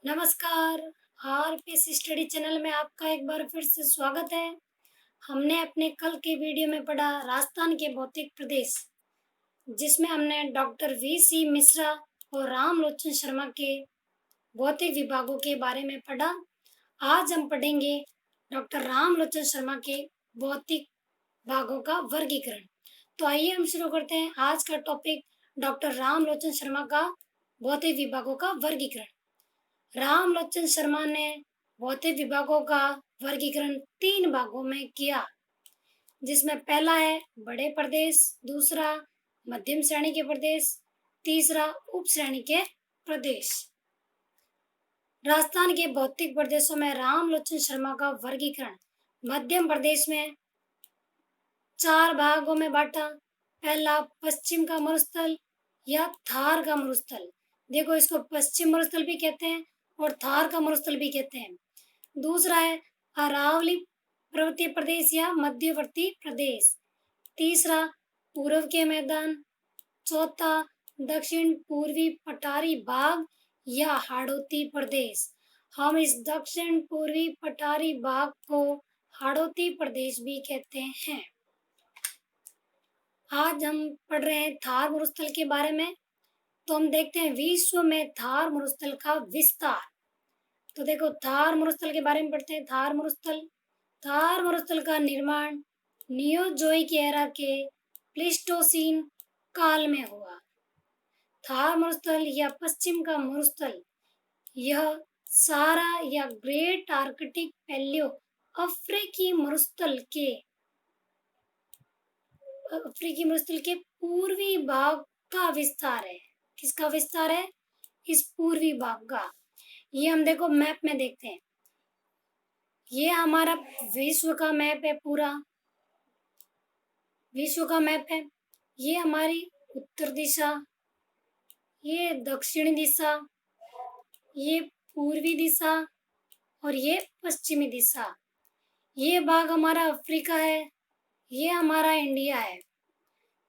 नमस्कार। RPS study channel में आपका एक बार फिर से स्वागत है। हमने अपने कल के वीडियो में पढ़ा राजस्थान के भौतिक प्रदेश, जिसमें हमने डॉक्टर वी.सी. मिश्रा और रामलोचन शर्मा के भौतिक विभागों के बारे में पढ़ा। आज हम पढ़ेंगे डॉक्टर रामलोचन शर्मा के भौतिक भागों का वर्गीकरण। तो आइए हम शुरू करते हैं आज का टॉपिक, डॉक्टर रामलोचन शर्मा का भौतिक विभागों का वर्गीकरण। रामलोचन शर्मा ने भौतिक विभागों का वर्गीकरण 3 भागों में किया, जिसमें पहला है बड़े प्रदेश, दूसरा मध्यम श्रेणी के प्रदेश, तीसरा उप श्रेणी के प्रदेश। राजस्थान के भौतिक प्रदेशों में रामलोचन शर्मा का वर्गीकरण मध्यम प्रदेश में 4 भागों में बांटा। पहला पश्चिम का मरुस्थल या थार का मरुस्थल, देखो इसको पश्चिम मरुस्थल भी कहते हैं और थार का मरुस्थल भी कहते हैं। दूसरा है अरावली पर्वतीय प्रदेश या मध्यवर्ती प्रदेश। तीसरा पूर्व के मैदान। चौथा दक्षिण पूर्वी पठारी भाग या हाड़ौती प्रदेश। हम इस दक्षिण पूर्वी पठारी भाग को हाड़ौती प्रदेश भी कहते हैं। आज हम पढ़ रहे हैं थार मरुस्थल के बारे में। तो हम देखते हैं विश्व में थार मरुस्थल का विस्तार। तो देखो थार मरुस्थल के बारे में पढ़ते हैं। थार मरुस्थल का निर्माण नियोजोइक एरा के प्लीस्टोसीन काल में हुआ। थार मरुस्थल या पश्चिम का मरुस्थल, यह सारा या ग्रेट आर्कटिक पैलियो अफ्रीकी मरुस्थल के पूर्वी भाग का विस्तार है। किसका विस्तार है? इस पूर्वी भाग का। ये हम देखो मैप में देखते हैं। ये हमारा विश्व का मैप है, पूरा विश्व का मैप है। ये हमारी उत्तर दिशा, ये दक्षिणी दिशा, ये पूर्वी दिशा और ये पश्चिमी दिशा। ये भाग हमारा अफ्रीका है, ये हमारा इंडिया है।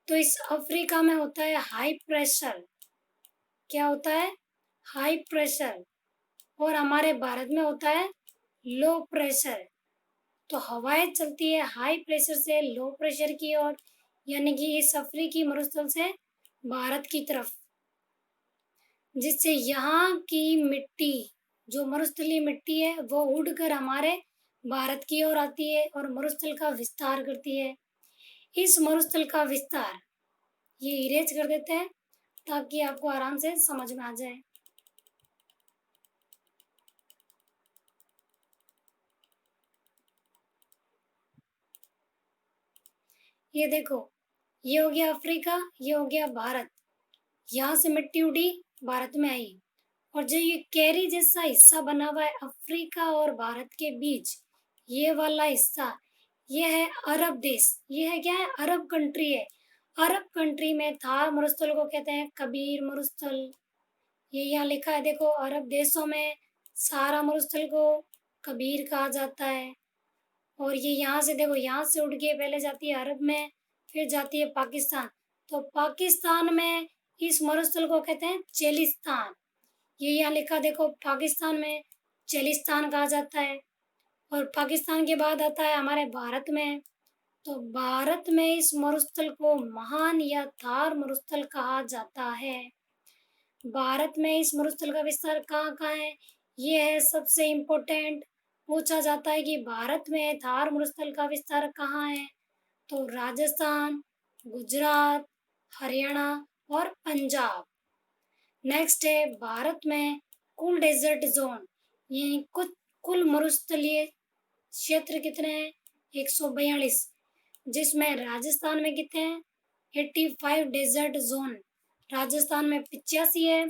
तो इस अफ्रीका में होता है हाई प्रेशर। क्या होता है? High pressure. और हमारे भारत में होता है लो प्रेशर। तो हवाएं चलती है हाई प्रेशर से लो प्रेशर की ओर, यानी कि इस अफ्रीकी मरुस्थल से भारत की तरफ, जिससे यहाँ की मिट्टी, जो मरुस्थलीय मिट्टी है, वो उड़कर हमारे भारत की ओर आती है और मरुस्थल का विस्तार करती है। इस मरुस्थल का विस्तार ये इरेज कर देते हैं ताकि आपको आराम से समझ में आ जाए। ये देखो, ये हो गया अफ्रीका, ये हो गया भारत। यहाँ से मिट्टी उड़ी, भारत में आई, और जो ये कैरी जैसा हिस्सा बना हुआ है अफ्रीका और भारत के बीच, ये वाला हिस्सा, ये है अरब देश। ये है क्या है? अरब कंट्री है। अरब कंट्री में थार मरुस्थल को कहते हैं कबीर मरुस्थल। ये यहाँ लिखा है, देखो अरब देशों में सारा मरुस्थल को कबीर कहा जाता है। और ये यहाँ से देखो, यहाँ से उड़ के पहले जाती है अरब में, फिर जाती है पाकिस्तान। तो पाकिस्तान में इस मरुस्थल को कहते हैं चेलिस्तान। ये यहाँ लिखा देखो, पाकिस्तान में चेलिस्तान कहा जाता है। और पाकिस्तान के बाद आता है हमारे भारत में। तो भारत में इस मरुस्थल को महान या थार मरुस्थल कहा जाता है। भारत में इस मरुस्थल का विस्तार कहाँ कहाँ है? ये है सबसे इम्पोर्टेंट। पूछा जाता है कि भारत में थार मरुस्थल का विस्तार कहाँ है? तो राजस्थान, गुजरात, हरियाणा और पंजाब। नेक्स्ट है भारत में कुल डेजर्ट जोन, ये कुल मरुस्थलीय क्षेत्र कितने हैं? 142, जिसमें राजस्थान में कितने हैं? 85 डेजर्ट जोन। राजस्थान में 85 है।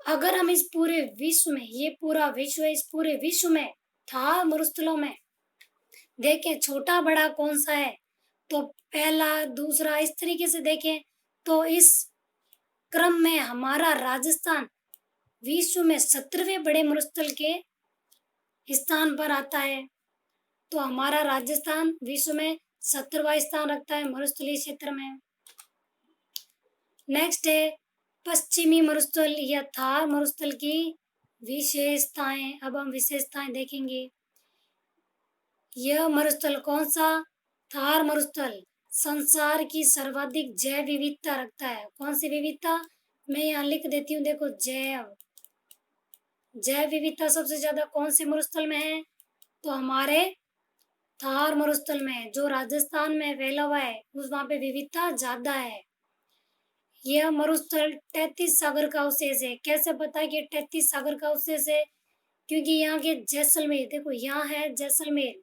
अगर हम इस पूरे विश्व में, ये पूरा विश्व है, इस पूरे विश्व में थार मरुस्थलों में देखें छोटा बड़ा कौन सा है, तो पहला दूसरा इस तरीके से देखें तो इस क्रम में हमारा राजस्थान विश्व में 17वें बड़े मरुस्थल के स्थान पर आता है। तो हमारा राजस्थान विश्व में 17वां स्थान रखता है मरुस्थलीय क्षेत्र में। नेक्स्ट है पश्चिमी मरुस्थल या थार मरुस्थल की विशेषताएं, अब हम विशेषताएं देखेंगे। यह मरुस्थल कौन सा? थार मरुस्थल संसार की सर्वाधिक जैव विविधता रखता है। कौन सी विविधता? मैं यहाँ लिख देती हूँ, देखो, जैव विविधता सबसे ज्यादा कौन से मरुस्थल में है? तो हमारे थार मरुस्थल में, जो राजस्थान में फैला हुआ है, उस वहां पे विविधता ज्यादा है। यह मरुस्थल 33 सागर का अवशेष है। कैसे पता है कि 33 सागर का अवशेष है? क्योंकि यहाँ के जैसलमेर, देखो यहाँ है जैसलमेर,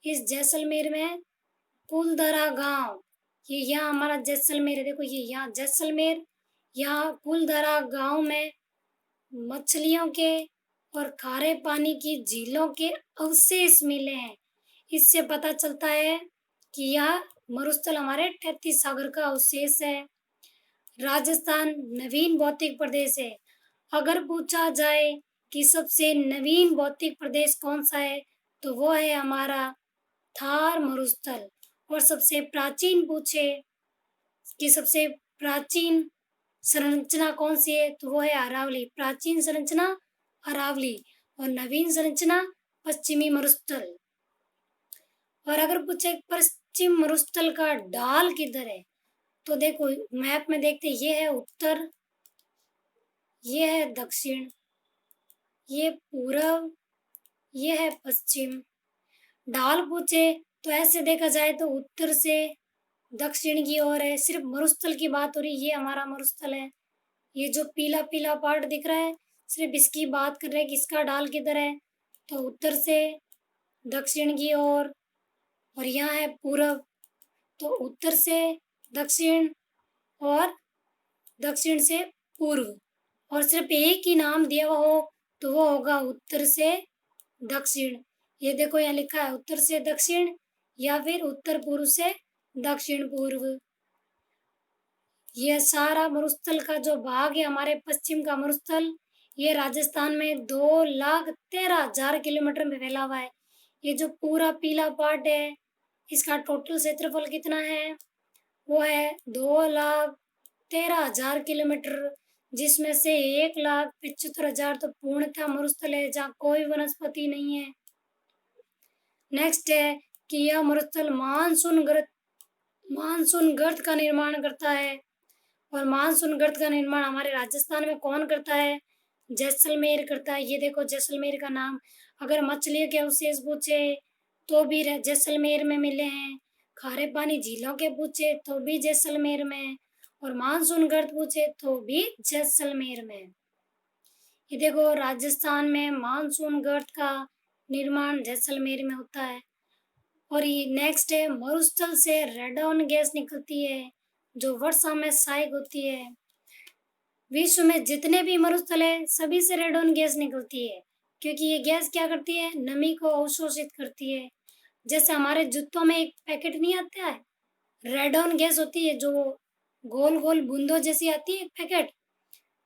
इस जैसलमेर में कुलधरा गांव, ये यहाँ हमारा जैसलमेर है, देखो ये यहाँ जैसलमेर, यहाँ कुलधरा गांव में मछलियों के और खारे पानी की झीलों के अवशेष मिले हैं। इससे पता चलता है कि यह मरुस्थल हमारे 33 सागर का अवशेष है। राजस्थान नवीन भौतिक प्रदेश है। अगर पूछा जाए कि सबसे नवीन भौतिक प्रदेश कौन सा है, तो वो है हमारा थार मरुस्थल। और सबसे प्राचीन पूछे कि सबसे प्राचीन संरचना कौन सी है, तो वो है अरावली। प्राचीन संरचना अरावली और नवीन संरचना पश्चिमी मरुस्थल। और अगर पूछे पश्चिम मरुस्थल का ढाल किधर है, तो देखो मैप में देखते, ये है उत्तर, ये है दक्षिण, ये पूर्व, ये है पश्चिम। ढाल पूछे तो ऐसे देखा जाए तो उत्तर से दक्षिण की ओर है। सिर्फ मरुस्थल की बात हो रही, ये हमारा मरुस्थल है। ये जो पीला पीला पार्ट दिख रहा है, सिर्फ इसकी बात कर रहे हैं कि इसका ढाल किधर है, तो उत्तर से दक्षिण की ओर। और यहाँ है पूर्व, तो उत्तर से दक्षिण और दक्षिण से पूर्व। और सिर्फ एक ही नाम दिया हुआ हो तो वो होगा उत्तर से दक्षिण। ये देखो यहाँ लिखा है उत्तर से दक्षिण या फिर उत्तर पूर्व से दक्षिण पूर्व। यह सारा मरुस्थल का जो भाग है, हमारे पश्चिम का मरुस्थल, ये राजस्थान में 2,13,000 किलोमीटर में फैला हुआ है। ये जो पूरा पीला पार्ट है, इसका टोटल क्षेत्रफल कितना है? वो है 2,13,000 किलोमीटर, जिसमें से 1,75,000 तो पूर्णतः मरुस्थल है, जहाँ कोई वनस्पति नहीं है। नेक्स्ट है कि यह मरुस्थल मानसून गर्त का निर्माण करता है। और मानसून गर्त का निर्माण हमारे राजस्थान में कौन करता है? जैसलमेर करता है। ये देखो जैसलमेर का नाम। अगर मछलियों के अवशेष पूछे तो भी जैसलमेर में मिले हैं। खारे पानी झीलों के पूछे तो भी जैसलमेर में। और मानसून गर्त पूछे तो भी जैसलमेर में। ये देखो राजस्थान में मानसून गर्त का निर्माण जैसलमेर में होता है। और ये नेक्स्ट है, मरुस्थल से रेडॉन गैस निकलती है, जो वर्षा में सहायक होती है। विश्व में जितने भी मरुस्थल है, सभी से रेडॉन गैस निकलती है, क्योंकि ये गैस क्या करती है? नमी को अवशोषित करती है। जैसे हमारे जूतों में एक पैकेट नहीं आता है, रेडॉन गैस होती है, जो गोल गोल बूंदों जैसी आती है, एक पैकेट,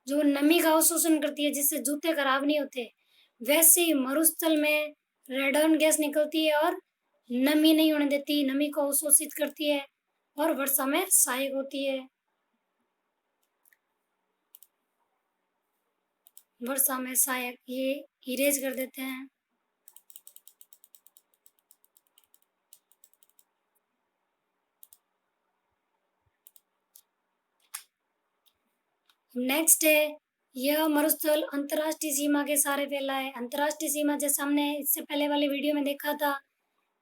जो नमी का अवशोषण करती है, जिससे जूते खराब नहीं होते। वैसे ही मरुस्थल में रेडॉन गैस निकलती है और नमी नहीं होने देती, नमी को अवशोषित करती है और वर्षा में सहायक होती है। वर्षा में सहायक, ये इरेज कर देते हैं। नेक्स्ट है, यह मरुस्थल अंतर्राष्ट्रीय सीमा के सारे फैला है। अंतर्राष्ट्रीय सीमा जैसे हमने इससे पहले वाले वीडियो में देखा था,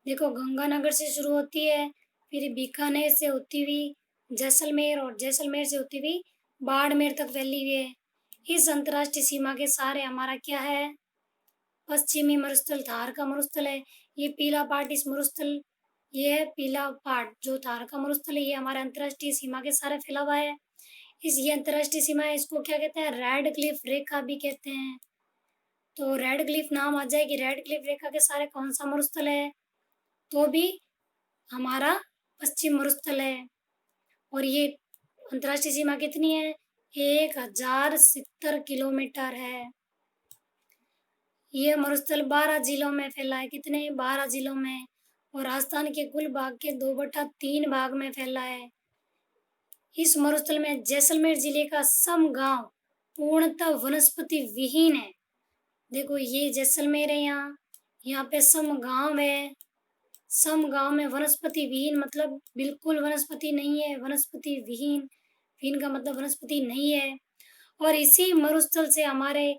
देखो गंगानगर से शुरू होती है, फिर बीकानेर से होती हुई जैसलमेर और जैसलमेर से होती हुई बाड़मेर तक फैली हुई है। इस अंतर्राष्ट्रीय सीमा के सारे हमारा क्या है? पश्चिमी मरुस्थल थार का मरुस्थल है। ये पीला पार्ट इस मरुस्थल, ये है पीला पार्ट जो थार का मरुस्थल है, ये हमारे अंतर्राष्ट्रीय सीमा के सारे फैला हुआ है। इस ये अंतर्राष्ट्रीय सीमा है, इसको क्या कहते हैं? रेड क्लिफ रेखा भी कहते हैं। तो रेड क्लिफ नाम आ जाए कि रेड क्लिफ रेखा के सारे कौन सा मरुस्थल है, तो भी हमारा पश्चिम मरुस्थल है। और ये अंतर्राष्ट्रीय सीमा कितनी है? 1,070 किलोमीटर है। ये मरुस्थल 12 जिलों में फैला है। कितने? 12 जिलों में। और राजस्थान के कुल भाग के 2/3 भाग में फैला है। इस मरुस्थल में जैसलमेर जिले का सम गांव पूर्णतः वनस्पति विहीन है। देखो ये जैसलमेर है यहाँ, यहाँ पे सम गाँव है। सम गाँव में वनस्पति विहीन मतलब बिल्कुल वनस्पति नहीं है, वनस्पति विहीन, विहीन का मतलब वनस्पति नहीं है। और इसी मरुस्थल से हमारे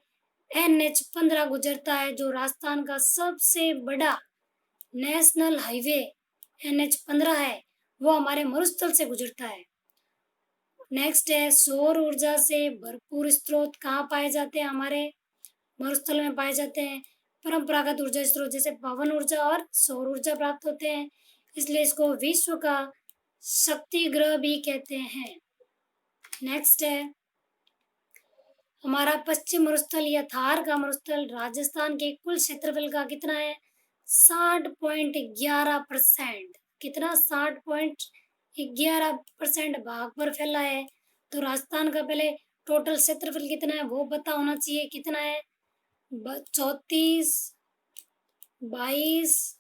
NH 15 गुजरता है, जो राजस्थान का सबसे बड़ा नेशनल हाईवे NH 15 है, वो हमारे मरुस्थल से गुजरता है। नेक्स्ट है सौर ऊर्जा से भरपूर स्रोत कहाँ पाए जाते हैं, हमारे मरुस्थल में पाए जाते हैं। परंपरागत ऊर्जा स्रोत जैसे पवन ऊर्जा और सौर ऊर्जा प्राप्त होते हैं, इसलिए इसको विश्व का शक्ति ग्रह भी कहते हैं। नेक्स्ट है हमारा पश्चिम मरुस्थल या थार का मरुस्थल राजस्थान के कुल क्षेत्रफल का कितना है, 60.11%। कितना, 60.11% भाग पर फैला है। तो राजस्थान का पहले टोटल क्षेत्रफल कितना है वो पता होना चाहिए, कितना है, 34 22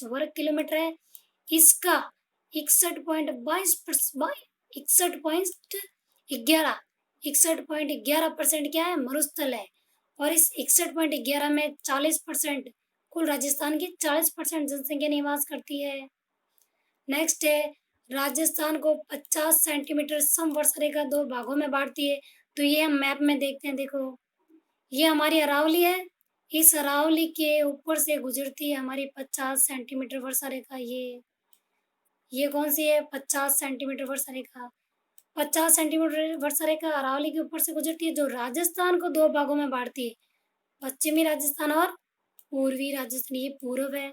वर्ग किलोमीटर है। इसका 61.11% क्या है, मरुस्थल है। और इस 61.11 में 40%, कुल राजस्थान की 40% जनसंख्या निवास करती है। नेक्स्ट है राजस्थान को 50 सेंटीमीटर समवर्षा रेखा दो भागों में बांटती है। तो ये हम मैप में देखते हैं, देखो ये हमारी अरावली है, इस अरावली के ऊपर से गुजरती है हमारी 50 सेंटीमीटर वर्षा रेखा। ये कौन सी है, 50 सेंटीमीटर वर्षा रेखा। 50 सेंटीमीटर वर्षा रेखा अरावली के ऊपर से गुजरती है, जो राजस्थान को दो भागों में बांटती है, पश्चिमी राजस्थान और पूर्वी राजस्थान। ये पूर्व है,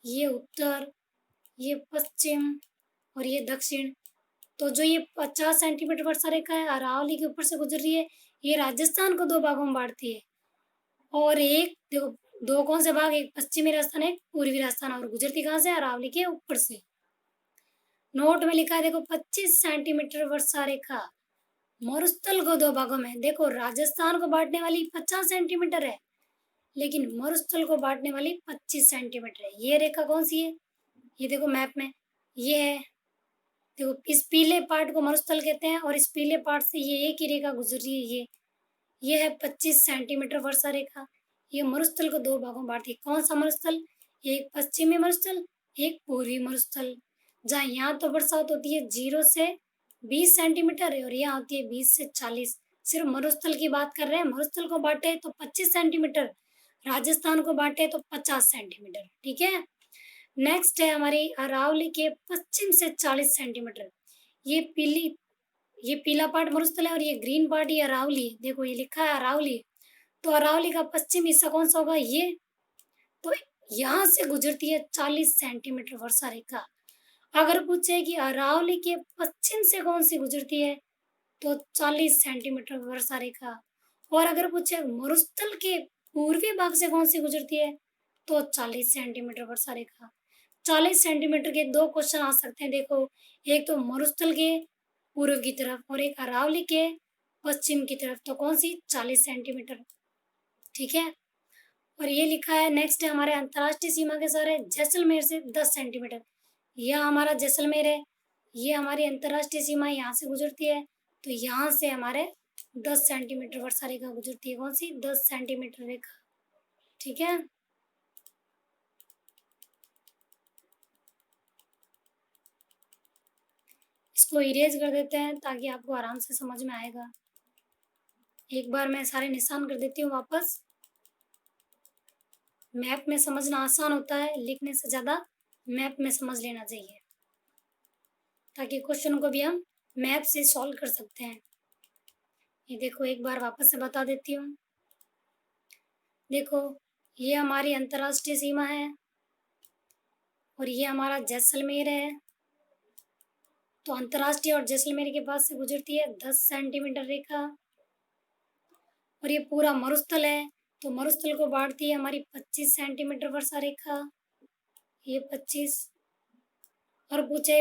ये उत्तर, ये पश्चिम और ये दक्षिण। तो जो ये 50 सेंटीमीटर वर्षा रेखा है अरावली के ऊपर से गुजर रही है, ये राजस्थान को दो भागों में बांटती है। और एक देखो, दो कौन से भाग, एक पश्चिमी राजस्थान, एक पूर्वी राजस्थान, और गुजरती कहाँ से, अरावली के ऊपर से। नोट में लिखा है देखो 25 सेंटीमीटर वर्षा रेखा मरुस्थल को दो भागों में, देखो राजस्थान को बांटने वाली 50 सेंटीमीटर है, लेकिन मरुस्थल को बांटने वाली 25 सेंटीमीटर है। ये रेखा कौन सी है, ये देखो मैप में, ये है, देखो इस पीले पार्ट को मरुस्थल कहते हैं, और इस पीले पार्ट से ये एक ही रेखा गुजर रही है, ये है 25 सेंटीमीटर वर्षा रेखा। ये मरुस्थल को दो भागों में बांटती है। कौन सा मरुस्थल, एक पश्चिमी मरुस्थल, एक पूर्वी मरुस्थल। जहाँ यहाँ तो बरसात होती है 0 से 20 सेंटीमीटर है, और यहाँ होती है 20 से 40। सिर्फ मरुस्थल की बात कर रहे हैं, मरुस्थल को बांटे तो 25 सेंटीमीटर, राजस्थान को बांटे तो 50 सेंटीमीटर। ठीक है। नेक्स्ट है हमारी अरावली के पश्चिम से 40 सेंटीमीटर। ये पीला पार्ट मरुस्थल है, और ये ग्रीन पार्ट ये अरावली है। देखो ये लिखा है अरावली, तो अरावली का पश्चिम हिस्सा कौन सा होगा, ये। तो यहाँ से गुजरती है 40 सेंटीमीटर वर्षा रेखा। अगर पूछे कि अरावली के पश्चिम से कौन सी गुजरती है, तो 40 सेंटीमीटर वर्षा रेखा। और अगर पूछे मरुस्थल के पूर्वी भाग से कौन सी गुजरती है, तो 40 सेंटीमीटर वर्षा रेखा। 40 सेंटीमीटर के दो क्वेश्चन आ सकते हैं, देखो एक तो मरुस्थल के पूर्व की तरफ और एक अरावली के पश्चिम की तरफ, तो कौन सी, 40 सेंटीमीटर। ठीक है। और ये लिखा है नेक्स्ट है हमारे अंतर्राष्ट्रीय सीमा के सर है जैसलमेर से 10 सेंटीमीटर। यह हमारा जैसलमेर है, ये हमारी अंतर्राष्ट्रीय सीमा यहाँ से गुजरती है, तो यहाँ से हमारे 10 सेंटीमीटर वर्षा रेखा गुजरती है। कौन सी, 10 सेंटीमीटर रेखा। ठीक है। इसको इरेज कर देते हैं ताकि आपको आराम से समझ में आएगा। एक बार मैं सारे निशान कर देती हूँ वापस। मैप में समझना आसान होता है, लिखने से ज़्यादा मैप में समझ लेना चाहिए, ताकि क्वेश्चन को भी हम मैप से सॉल्व कर सकते हैं। ये देखो एक बार वापस से बता देती हूँ। देखो ये हमारी अंतर्राष्ट्रीय सीमा है, और ये हमारा जैसलमेर है। तो अंतर्राष्ट्रीय और जैसलमेर के पास से गुजरती है 10 सेंटीमीटर रेखा। और ये पूरा मरुस्थल है, तो मरुस्थल को बांटती है हमारी 25 सेंटीमीटर वर्षा रेखा, ये 25। और पूछे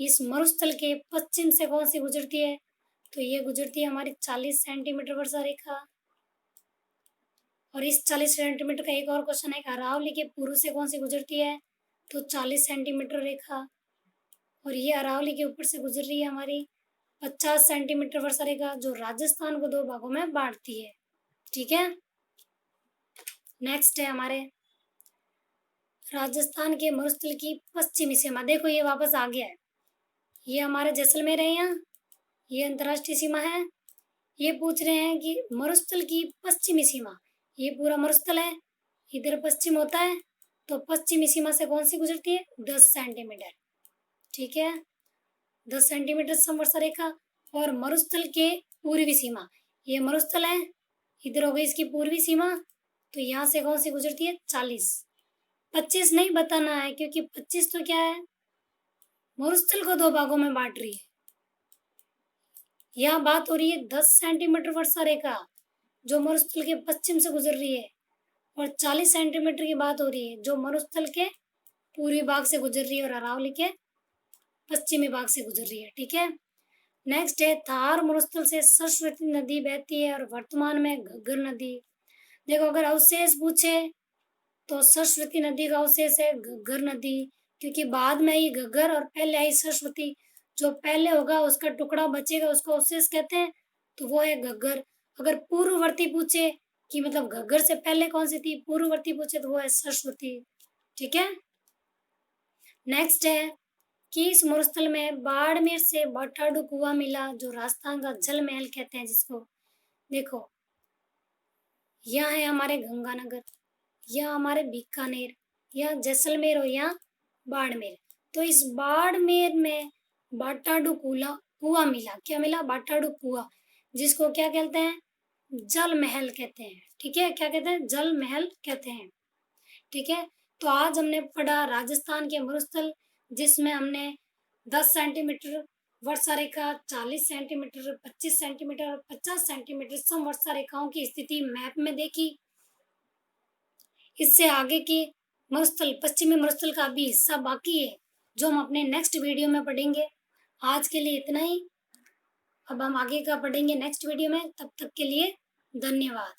इस मरुस्थल के पश्चिम से कौन सी गुजरती है, तो ये गुजरती है हमारी 40 सेंटीमीटर वर्षा रेखा। और इस 40 सेंटीमीटर का एक और क्वेश्चन है, अरावली के पूर्व से कौन सी गुजरती है, तो 40 सेंटीमीटर रेखा। और ये अरावली के ऊपर से गुजर रही है हमारी 50 सेंटीमीटर वर्षा रेखा जो राजस्थान को 2 भागों में बांटती है। ठीक है, नेक्स्ट है हमारे राजस्थान के मरुस्थल की पश्चिमी सीमा। देखो ये वापस आ गया है, ये हमारे जैसलमेर है, यहाँ ये अंतर्राष्ट्रीय सीमा है। ये पूछ रहे हैं कि मरुस्थल की पश्चिमी सीमा, ये पूरा मरुस्थल है, इधर पश्चिम होता है, तो पश्चिमी सीमा से कौन सी गुजरती है? 10 सेंटीमीटर। ठीक है, 10 सेंटीमीटर समवर्षा रेखा। और मरुस्थल के पूर्वी सीमा, ये मरुस्थल है, इधर हो गई इसकी पूर्वी सीमा, तो यहाँ से कौन सी गुजरती है? 40। 25 नहीं बताना है, क्योंकि 25 तो क्या है, मरुस्थल को 2 भागों में बांट रही है। यहाँ बात हो रही है 10 सेंटीमीटर वर्षा रेखा जो मरुस्थल के पश्चिम से गुजर रही है, और 40 सेंटीमीटर की बात हो रही है जो मरुस्थल के पूर्वी भाग से गुजर रही है और अरावली के पश्चिमी भाग से गुजर रही है। ठीक है, नेक्स्ट है थार मरुस्थल से सरस्वती नदी बहती है और वर्तमान में घग्गर नदी। देखो अगर अवशेष पूछे तो सरस्वती नदी का अवशेष है घग्गर नदी, क्योंकि बाद में आई घग्गर और पहले आई सरस्वती। जो पहले होगा उसका टुकड़ा बचेगा, उसको अवशेष कहते हैं, तो वो है घग्गर। अगर पूर्ववर्ती पूछे कि मतलब घग्गर से पहले कौन सी थी, पूर्ववर्ती पूछे तो वो है सरस्वती। ठीक है, नेक्स्ट है कि इस मरुस्थल में बाड़मेर से बटाडू कुआं मिला जो राजस्थान का जल महल कहते हैं जिसको। देखो यहाँ है हमारे गंगानगर, या हमारे बीकानेर, या जैसलमेर, और यहाँ बाड़मेर। तो इस बाड़मेर में बाटाडू कुआं मिला। क्या मिला? बाटाडू कुआं, जिसको क्या कहते हैं? जल महल कहते हैं। ठीक है, क्या कहते हैं? जल महल कहते हैं। ठीक है, तो आज हमने पढ़ा राजस्थान के मरुस्थल, जिसमें हमने 10 सेंटीमीटर वर्षा रेखा, 40 सेंटीमीटर, 25 सेंटीमीटर और 50 सेंटीमीटर सम वर्षा रेखाओं की स्थिति मैप में देखी। इससे आगे की मरुस्थल, पश्चिमी मरुस्थल का भी हिस्सा बाकी है, जो हम अपने नेक्स्ट वीडियो में पढ़ेंगे। आज के लिए इतना ही, अब हम आगे का पढ़ेंगे नेक्स्ट वीडियो में। तब तक के लिए धन्यवाद।